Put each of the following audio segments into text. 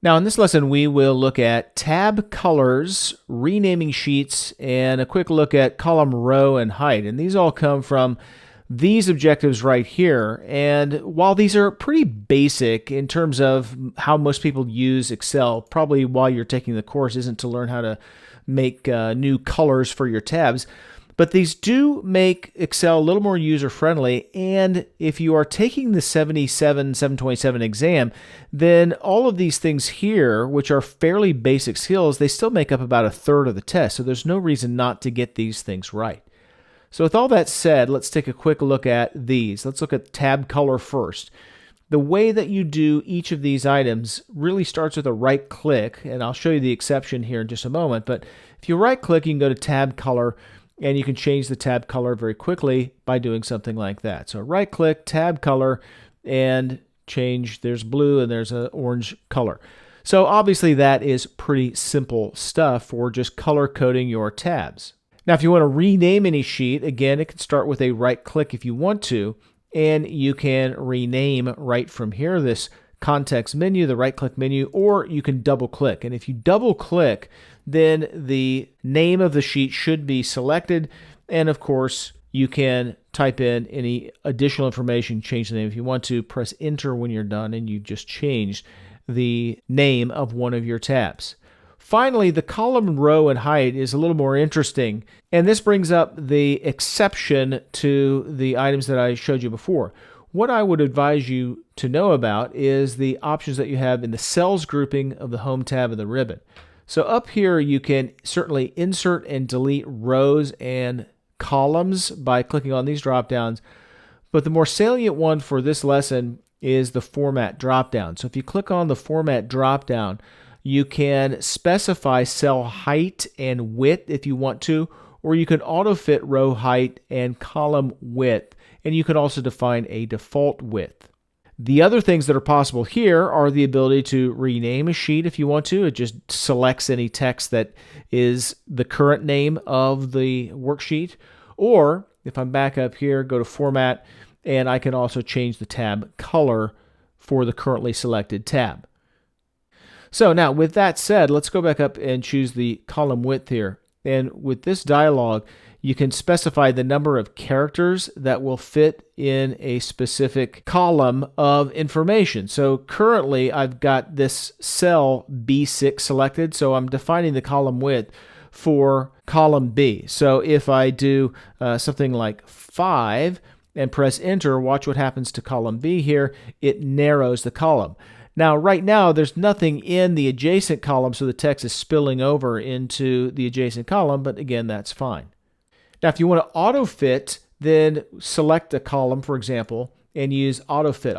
Now in this lesson, we will look at tab colors, renaming sheets, and a quick look at column row and height. And these all come from these objectives right here. And while these are pretty basic in terms of how most people use Excel, probably while you're taking the course isn't to learn how to make new colors for your tabs. But these do make Excel a little more user-friendly, and if you are taking the 727 exam, then all of these things here, which are fairly basic skills, they still make up about a third of the test, so there's no reason not to get these things right. So with all that said, let's take a quick look at these. Let's look at tab color first. The way that you do each of these items really starts with a right click, and I'll show you the exception here in just a moment, but if you right click, you can go to tab color, and you can change the tab color very quickly by doing something like that. So right click, tab color, and change. There's blue and there's an orange color. So obviously that is pretty simple stuff for just color coding your tabs. Now if you want to rename any sheet, again, it can start with a right click if you want to, and you can rename right from here, this context menu, the right click menu, or you can double click. And if you double click, then the name of the sheet should be selected. And of course, you can type in any additional information, change the name if you want to, press enter when you're done, and you just changed the name of one of your tabs. Finally, the column row and height is a little more interesting, and this brings up the exception to the items that I showed you before. What I would advise you to know about is the options that you have in the cells grouping of the home tab of the ribbon. So up here, you can certainly insert and delete rows and columns by clicking on these drop downs. But the more salient one for this lesson is the format drop down. So if you click on the format drop down, you can specify cell height and width if you want to, or you can auto fit row height and column width. And you can also define a default width. The other things that are possible here are the ability to rename a sheet if you want to. It just selects any text that is the current name of the worksheet. Or if I'm back up here, go to Format, and I can also change the tab color for the currently selected tab. So now with that said, let's go back up and choose the column width here. And with this dialog, you can specify the number of characters that will fit in a specific column of information. So currently I've got this cell B6 selected, so I'm defining the column width for column B. So if I do something like 5 and press enter, watch what happens to column B here. It narrows the column. Now, right now, there's nothing in the adjacent column, so the text is spilling over into the adjacent column, but again, that's fine. Now, if you want to auto-fit, then select a column, for example, and use auto-fit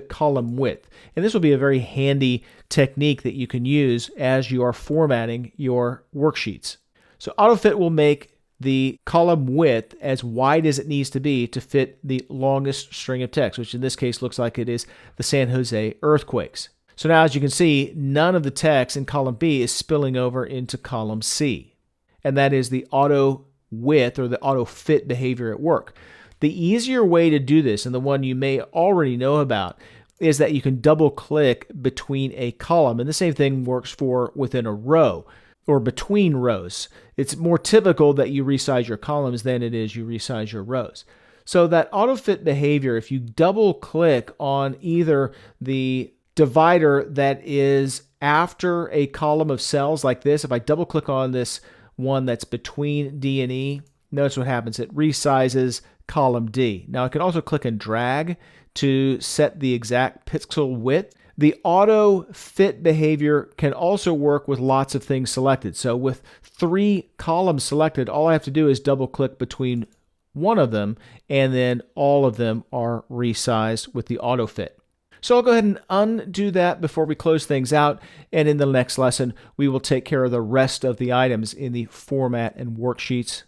column width. And this will be a very handy technique that you can use as you are formatting your worksheets. So auto-fit will make the column width as wide as it needs to be to fit the longest string of text, which in this case looks like it is the San Jose earthquakes. So now, as you can see, none of the text in column B is spilling over into column C. And that is the auto width or the auto fit behavior at work. The easier way to do this, and the one you may already know about, is that you can double click between a column. And the same thing works for within a row or between rows. It's more typical that you resize your columns than it is you resize your rows. So that auto fit behavior, if you double click on either the divider that is after a column of cells like this, if I double click on this one that's between D and E, notice what happens. It resizes column D. Now I can also click and drag to set the exact pixel width. The auto fit behavior can also work with lots of things selected. So with 3 columns selected, all I have to do is double click between one of them, and then all of them are resized with the auto fit. So I'll go ahead and undo that before we close things out, and in the next lesson, we will take care of the rest of the items in the format and worksheets.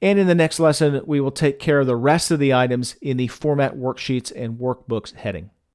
And in the next lesson, we will take care of the rest of the items in the format worksheets and workbooks heading.